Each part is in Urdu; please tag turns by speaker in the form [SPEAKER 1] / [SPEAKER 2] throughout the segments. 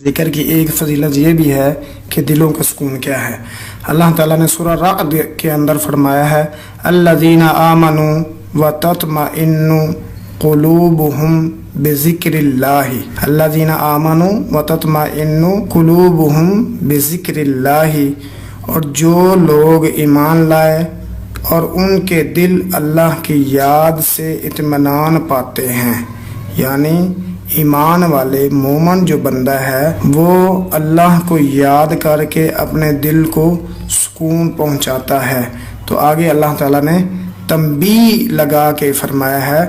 [SPEAKER 1] ذکر کی ایک فضیلت یہ بھی ہے کہ دلوں کا سکون کیا ہے۔ اللہ تعالیٰ نے سورہ رعد کے اندر فرمایا ہے الذین آمنوا وتطمئن قلوبہم بذکر اللہ، الذین آمنوا وتطمئن قلوبہم بذکر اللہ، اور جو لوگ ایمان لائے اور ان کے دل اللہ کی یاد سے اطمینان پاتے ہیں، یعنی ایمان والے مومن جو بندہ ہے وہ اللہ کو یاد کر کے اپنے دل کو سکون پہنچاتا ہے۔ تو آگے اللہ تعالیٰ نے تنبیہ لگا کے فرمایا ہے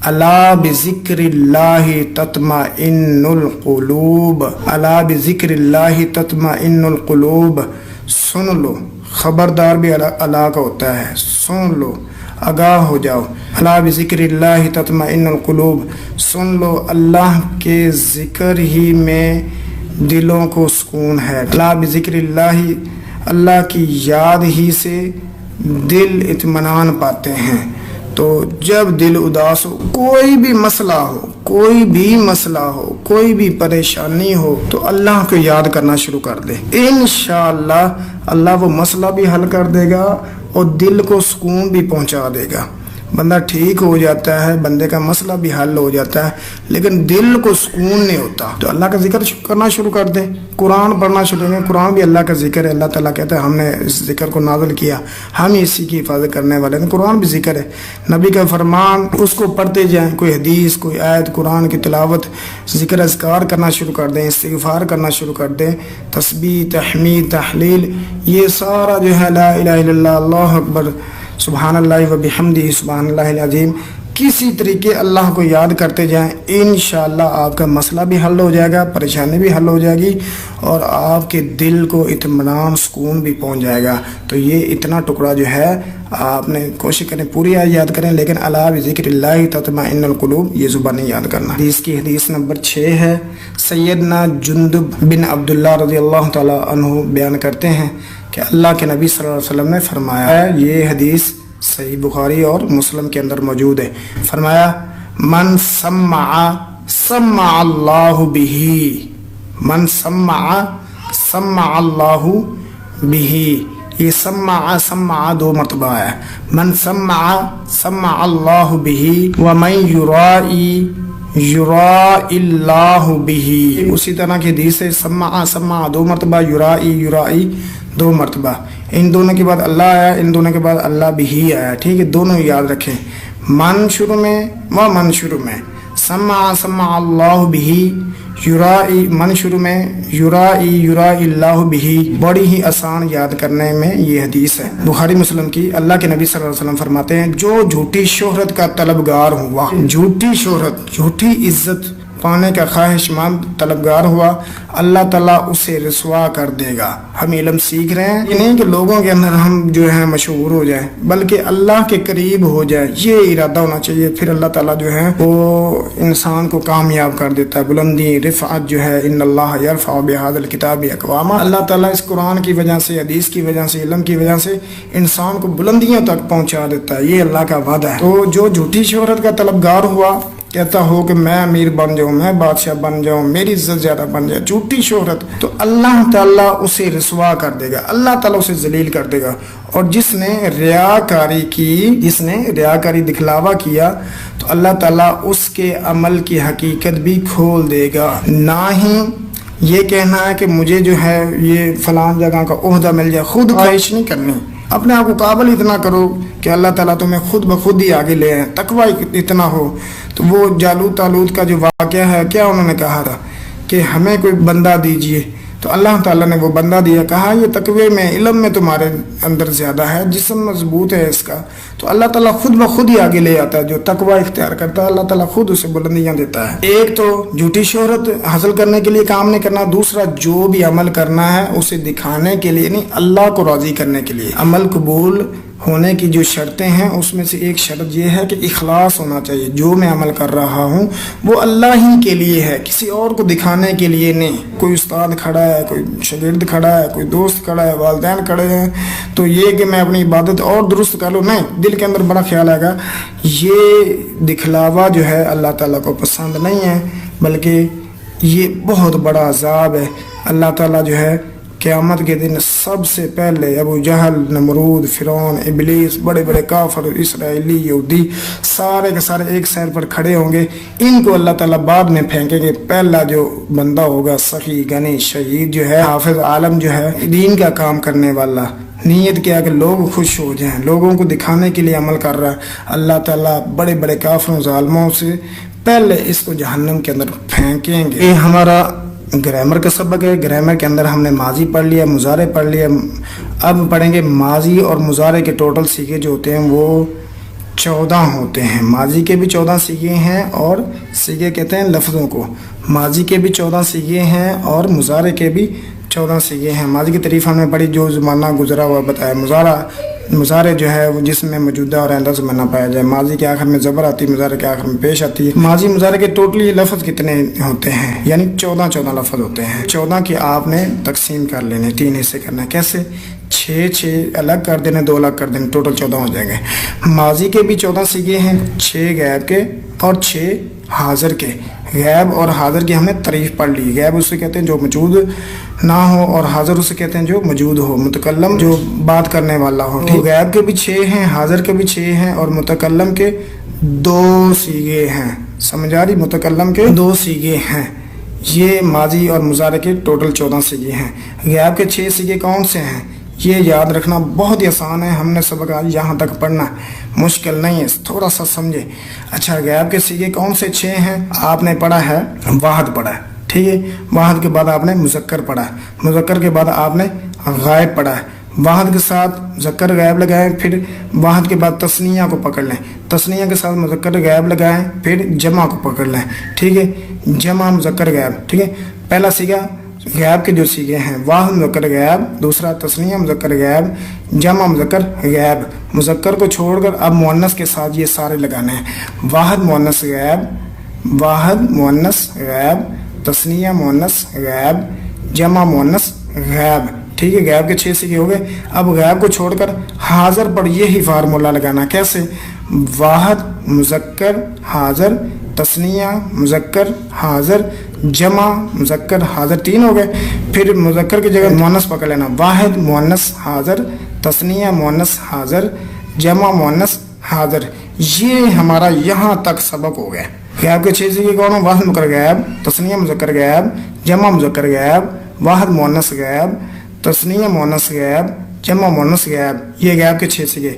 [SPEAKER 1] الا بذکر اللہ تطمئن القلوب، الا بذکر اللہ تطمئن القلوب، سن لو، خبردار بھی الا کا ہوتا ہے، سن لو، آگاہ ہو جاؤ، الا بذکر اللہ تطمئن القلوب، سن لو اللہ کے ذکر ہی میں دلوں کو سکون ہے، الا بذکر اللہ، اللہ کی یاد ہی سے دل اطمینان پاتے ہیں۔ تو جب دل اداس ہو، کوئی بھی مسئلہ ہو، کوئی بھی مسئلہ ہو، کوئی بھی پریشانی ہو، تو اللہ کو یاد کرنا شروع کر دے، انشاءاللہ اللہ وہ مسئلہ بھی حل کر دے گا اور دل کو سکون بھی پہنچا دے گا۔ بندہ ٹھیک ہو جاتا ہے، بندے کا مسئلہ بھی حل ہو جاتا ہے، لیکن دل کو سکون نہیں ہوتا۔ تو اللہ کا ذکر کرنا شروع کر دے، قرآن پڑھنا شروع کریں، قرآن بھی اللہ کا ذکر ہے۔ اللہ تعالیٰ کہتا ہے ہم نے اس ذکر کو نازل کیا، ہم اسی کی حفاظت کرنے والے ہیں۔ قرآن بھی ذکر ہے، نبی کا فرمان، اس کو پڑھتے جائیں، کوئی حدیث، کوئی آیت قرآن کی تلاوت، ذکر اذکار کرنا شروع کر دیں، استغفار کرنا شروع کر دیں، تسبیح، تحمید، تحلیل، یہ سارا جو ہے لا الہ الا اللہ، اللہ اکبر، سبحان اللہ و بحمدہ، سبحان اللہ العظیم، کسی طریقے اللہ کو یاد کرتے جائیں، انشاءاللہ آپ کا مسئلہ بھی حل ہو جائے گا، پریشانی بھی حل ہو جائے گی، اور آپ کے دل کو اطمینان، سکون بھی پہنچ جائے گا۔ تو یہ اتنا ٹکڑا جو ہے آپ نے کوشش کریں پوری آیت یاد کریں، لیکن الا بذکر اللہ تطمئن القلوب یہ زبانی یاد کرنا۔ حدیث نمبر 6 ہے، سیدنا جندب بن عبداللہ رضی اللہ تعالی عنہ بیان کرتے ہیں کہ اللہ کے نبی صلی اللہ علیہ وسلم نے فرمایا ہے، یہ حدیث صحیح بخاری اور مسلم کے اندر موجود ہے، فرمایا من سمع اللہ بہ، من سمع اللہ بہ، یہ سمع 2 مرتبہ ہے، من سمع اللہ بہ ومن یرائی اللہ بہ، اسی طرح کی حدیث ہے سمع 2 مرتبہ، یرائی 2 مرتبہ، ان دونوں کے بعد اللہ آیا، ان دونوں کے بعد اللہ بھی آیا، ٹھیک ہے، دونوں یاد رکھیں، من شروع میں و من شروع میں، سمع اللہ بھی، یرائی من شروع میں، یرائی اللہ بھی، بڑی ہی آسان یاد کرنے میں یہ حدیث ہے، بخاری مسلم کی۔ اللہ کے نبی صلی اللہ علیہ وسلم فرماتے ہیں جو جھوٹی شہرت کا طلبگار ہوا، جھوٹی شہرت، جھوٹی عزت پانے کا خواہش مند طلبگار ہوا، اللہ تعالیٰ اسے رسوا کر دے گا۔ ہم علم سیکھ رہے ہیں، یہ نہیں کہ لوگوں کے اندر ہم جو ہے مشہور ہو جائیں، بلکہ اللہ کے قریب ہو جائے، یہ ارادہ ہونا چاہیے، پھر اللہ تعالیٰ جو ہے وہ انسان کو کامیاب کر دیتا ہے، بلندی، رفعت جو ہے، ان اللہ یرفع بہذا الکتاب اقواما، اللہ تعالیٰ اس قرآن کی وجہ سے، حدیث کی وجہ سے، علم کی وجہ سے انسان کو بلندیوں تک پہنچا دیتا ہے، یہ اللہ کا وعدہ ہے۔ تو جو جھوٹی شہرت کا طلبگار ہوا، کہتا ہو کہ میں امیر بن جاؤں، میں بادشاہ بن جاؤں، میری عزت زیادہ بن جائے، جھوٹی شہرت، تو اللہ تعالیٰ اسے رسوا کر دے گا، اللہ تعالیٰ اسے ذلیل کر دے گا۔ اور جس نے ریاکاری کی، جس نے ریاکاری دکھلاوا کیا، تو اللہ تعالیٰ اس کے عمل کی حقیقت بھی کھول دے گا۔ نہ ہی یہ کہنا ہے کہ مجھے جو ہے یہ فلان جگہ کا عہدہ مل جائے، خود خواہش نہیں کرنی، اپنے آپ کو قابل اتنا کرو کہ اللہ تعالیٰ تمہیں خود بخود ہی آگے لے آئے، تقوی اتنا ہو۔ تو وہ جالوت طالوت کا جو واقعہ ہے، کیا انہوں نے کہا تھا کہ ہمیں کوئی بندہ دیجئے، تو اللہ تعالیٰ نے وہ بندہ دیا، کہا یہ تقوی میں، علم میں تمہارے اندر زیادہ ہے، جسم مضبوط ہے اس کا، تو اللہ تعالیٰ خود بخود ہی آگے لے آتا ہے، جو تقوی اختیار کرتا ہے اللہ تعالیٰ خود اسے بلندیاں دیتا ہے۔ ایک تو جھوٹی شہرت حاصل کرنے کے لیے کام نہیں کرنا، دوسرا جو بھی عمل کرنا ہے اسے دکھانے کے لیے نہیں، اللہ کو راضی کرنے کے لیے۔ عمل قبول ہونے کی جو شرطیں ہیں اس میں سے ایک شرط یہ ہے کہ اخلاص ہونا چاہیے، جو میں عمل کر رہا ہوں وہ اللہ ہی کے لیے ہے، کسی اور کو دکھانے کے لیے نہیں۔ کوئی استاد کھڑا ہے، کوئی شاگرد کھڑا ہے، کوئی دوست کھڑا ہے، والدین کھڑے ہیں، تو یہ کہ میں اپنی عبادت اور درست کر لوں، نہیں، دل کے اندر بڑا خیال آئے گا، یہ دکھلاوا جو ہے اللہ تعالیٰ کو پسند نہیں ہے، بلکہ یہ بہت بڑا عذاب ہے۔ اللہ تعالیٰ جو ہے قیامت کے دن سب سے پہلے ابو جہل، نمرود، فرعون، ابلیس، بڑے بڑے کافر، اسرائیلی، یہودی، سارے کے سارے ایک سائر پر کھڑے ہوں گے۔ ان کو اللہ تعالیٰ بعد میں پھینکیں گے۔ پہلا جو بندہ ہوگا سخی، غنی، شہید جو ہے، حافظ عالم جو ہے، دین کا کام کرنے والا، نیت کیا کہ لوگ خوش ہو جائیں، لوگوں کو دکھانے کے لیے عمل کر رہا ہے۔ اللہ تعالیٰ بڑے بڑے کافروں، ظالموں سے پہلے اس کو جہنم کے اندر پھینکیں گے۔ یہ ہمارا گرامر کا سبق ہے۔ گرامر کے اندر ہم نے ماضی پڑھ لیا، مضارع پڑھ لیا، اب پڑھیں گے ماضی اور مضارع کے ٹوٹل سیغے جو ہوتے ہیں وہ 14 ہوتے ہیں۔ ماضی کے بھی 14 سیغے ہیں اور سیغے کہتے ہیں لفظوں کو۔ ماضی کے بھی 14 سیغے ہیں اور مضارع کے بھی 14 سیغے ہیں۔ ماضی کی تعریف ہم نے پڑھی، جو زمانہ گزرا ہوا بتایا۔ مضارع جو ہے وہ جس میں موجودہ اور آئندہ زمانہ پایا جائے۔ ماضی کے آخر میں زبر آتی ہے، مضارع کے آخر میں پیش آتی ہے۔ ماضی مضارع کے ٹوٹلی لفظ کتنے ہوتے ہیں؟ یعنی 14 لفظ ہوتے ہیں۔ 14 کی آپ نے تقسیم کر لینے، 3 حصے کرنا ہے۔ کیسے؟ 6 الگ کر دینے، 2 الگ کر دینے، ٹوٹل 14 ہو جائیں گے۔ ماضی کے بھی 14 سیغے ہیں، 6 غائب کے اور 6 حاضر کے۔ غائب اور حاضر کی ہم نے تعریف پڑھ لی۔ غائب اسے کہتے ہیں جو موجود نہ ہو، اور حاضر اسے کہتے ہیں جو موجود ہو، متکلم جو بات کرنے والا ہو۔ ٹھیک، غائب کے بھی 6 ہیں، حاضر کے بھی 6 ہیں، اور متکلم کے 2 سیغے ہیں۔ سمجھ آ رہی؟ متکلم کے 2 سیغے ہیں۔ یہ ماضی اور مضارع کے ٹوٹل 14 سیغے ہیں۔ غائب کے 6 سیغے کون سے ہیں؟ یہ یاد رکھنا بہت ہی آسان ہے، ہم نے سبق آج یہاں تک پڑھنا ہے، مشکل نہیں ہے، تھوڑا سا سمجھے۔ اچھا، غائب کے سیغے کون سے 6 ہیں؟ آپ نے پڑھا ہے واحد پڑھا ہے، ٹھیک ہے۔ واحد کے بعد آپ نے مذکر پڑھا ہے، مذکر کے بعد آپ نے غائب پڑھا ہے۔ واحد کے ساتھ مذکر غائب لگائیں، پھر واحد کے بعد تثنیہ کو پکڑ لیں، تثنیہ کے ساتھ مذکر غائب لگائیں، پھر جمع کو پکڑ لیں، ٹھیک ہے۔ جمع مذکر غائب، ٹھیک ہے۔ پہلا سیغہ غائب کے جو سیغے ہیں، واحد مذکر غائب، دوسرا تثنیہ مذکر غائب، جمع مذکر غائب۔ مذکر کو چھوڑ کر اب مؤنث کے ساتھ یہ سارے لگانے ہیں۔ واحد مؤنث غائب، واحد مؤنث غائب، تثنیہ مؤنث غائب، جمع مؤنث غائب، ٹھیک ہے۔ غائب کے 6 سیغے ہو گئے۔ اب غائب کو چھوڑ کر حاضر پر یہی فارمولہ لگانا۔ کیسے؟ واحد مذکر حاضر، تثنیہ مذکر حاضر، جمع مذکر حاضر، 3 ہو گئے۔ پھر مذکر کی جگہ مؤنث پکڑ لینا، واحد مؤنث حاضر، تثنیہ مؤنث حاضر، جمع مؤنث حاضر۔ یہ ہمارا یہاں تک سبق ہو گیا۔ غائب کے 6 سیغے کون ہیں؟ واحد مذکر غائب، تثنیہ مذکر غائب، جمع مذکر غائب، واحد مؤنث غائب، تثنیہ مؤنث غائب، جمع مؤنث غائب۔ یہ غائب کے 6 سیغے،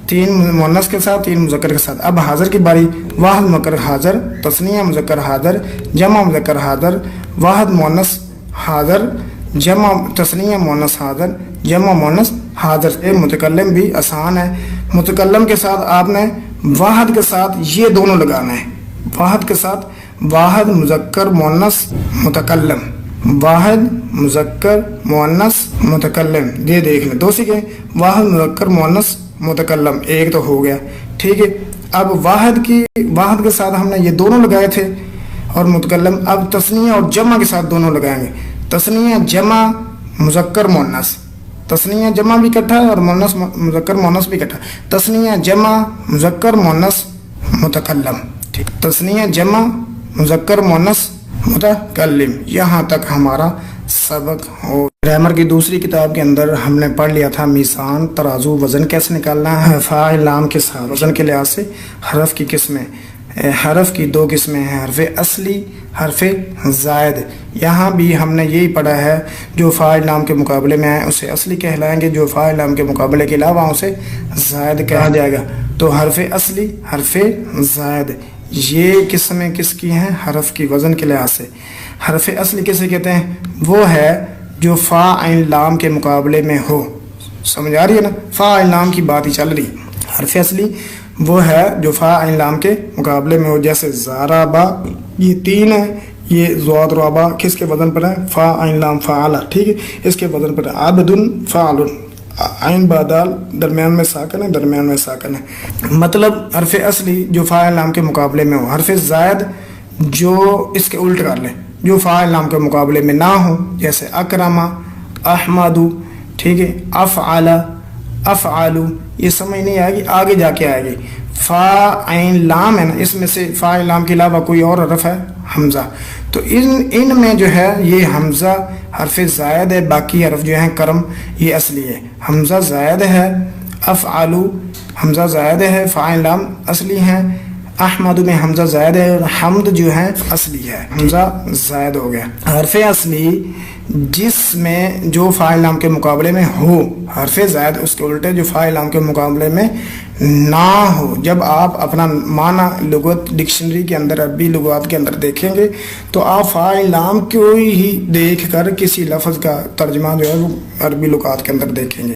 [SPEAKER 1] 3 مؤنث کے ساتھ، 3 مذکر کے ساتھ۔ اب حاضر کی باری، واحد مذکر حاضر، تثنیہ مذکر حاضر، جمع مذکر حاضر، واحد مؤنث حاضر، جمع تثنیہ مؤنث حاضر، جمع مؤنث حاضر۔ متکلم بھی آسان ہے۔ متکلم کے ساتھ آپ نے واحد کے ساتھ یہ دونوں لگانا ہے۔ واحد کے ساتھ واحد مذکر مؤنث متکلم، واحد مذکر مؤنث متکلم، یہ دیکھ لیں 2 سیغے۔ واحد مذکر مؤنث متکلم، 1 تو ہو گیا، ٹھیک ہے۔ اب واحد کے ساتھ ہم نے یہ دونوں لگائے تھے اور متکلم، اب تثنیہ اور جمع کے ساتھ دونوں لگائیں گے۔ تثنیہ جمع مذکر مؤنث، تثنیہ جمع بھی اکٹھا ہے اور مؤنث مذکر مؤنث بھی اکٹھا، تثنیہ جمع مذکر مؤنث متکلم، ٹھیک۔ تثنیہ جمع مذکر مؤنث متکلم، یہاں تک ہمارا سبق ہو۔ گرامر کی دوسری کتاب کے اندر ہم نے پڑھ لیا تھا میزان، ترازو، وزن کیسے نکالنا ہے فاعل لام کے ساتھ۔ وزن کے لحاظ سے حرف کی قسمیں، حرف کی 2 قسمیں ہیں، حرف اصلی، حرف زائد۔ یہاں بھی ہم نے یہی پڑھا ہے، جو فاعل لام کے مقابلے میں آئے اسے اصلی کہلائیں گے، جو فاعل لام کے مقابلے کے علاوہ اسے زائد کہا جائے گا۔ تو حرف اصلی، حرف زائد، یہ قسمیں کس کی ہیں؟ حرف کی وزن کے لحاظ سے۔ حرف اصلی کسے کہتے ہیں؟ وہ ہے جو فا عین لام کے مقابلے میں ہو۔ سمجھ آ رہی ہے نا؟ فا عین لام کی بات ہی چل رہی۔ حرف اصلی وہ ہے جو فا عین لام کے مقابلے میں ہو، جیسے زارابا، یہ 3 ہے، یہ زواد رابا کس کے وزن پر ہے؟ فا عین لام فعلا، ٹھیک ہے، اس کے وزن پر ہے۔ عبدن فعلن، عین بادال درمیان میں ساکن ہے، درمیان میں ساکن ہے۔ مطلب حرف اصلی جو فاعل لام کے مقابلے میں ہو، حرف زائد جو اس کے الٹ کر لیں، جو فاعل لام کے مقابلے میں نہ ہو، جیسے اکرما، احمدو، ٹھیک ہے، افعل، افعالو، یہ سمجھ نہیں آئے گی، آگے جا کے آئے گی۔ فا عین لام ہے نا، اس میں سے فاعل لام کے علاوہ کوئی اور حرف ہے؟ حمزہ، تو ان میں جو ہے یہ حمزہ حرف زائد ہے، باقی حرف جو ہیں کرم یہ اصلی ہے. حمزہ زائد ہے، افعلو حمزہ زائد ہے، فاعل لام اصلی ہیں، احمد میں حمزہ زائد ہے اور حمد جو ہے اصلی ہے، حمزہ زائد ہو گیا. حرف اصلی جس میں جو فاعل لام کے مقابلے میں ہو، حرف زائد اس کے الٹے جو فاعل لام کے مقابلے میں نہ ہو. جب آپ اپنا معنی لغت ڈکشنری کے اندر عربی لغات کے اندر دیکھیں گے تو آپ فاعل لام کو ہی دیکھ کر کسی لفظ کا ترجمہ جو ہے وہ عربی لغات کے اندر دیکھیں گے.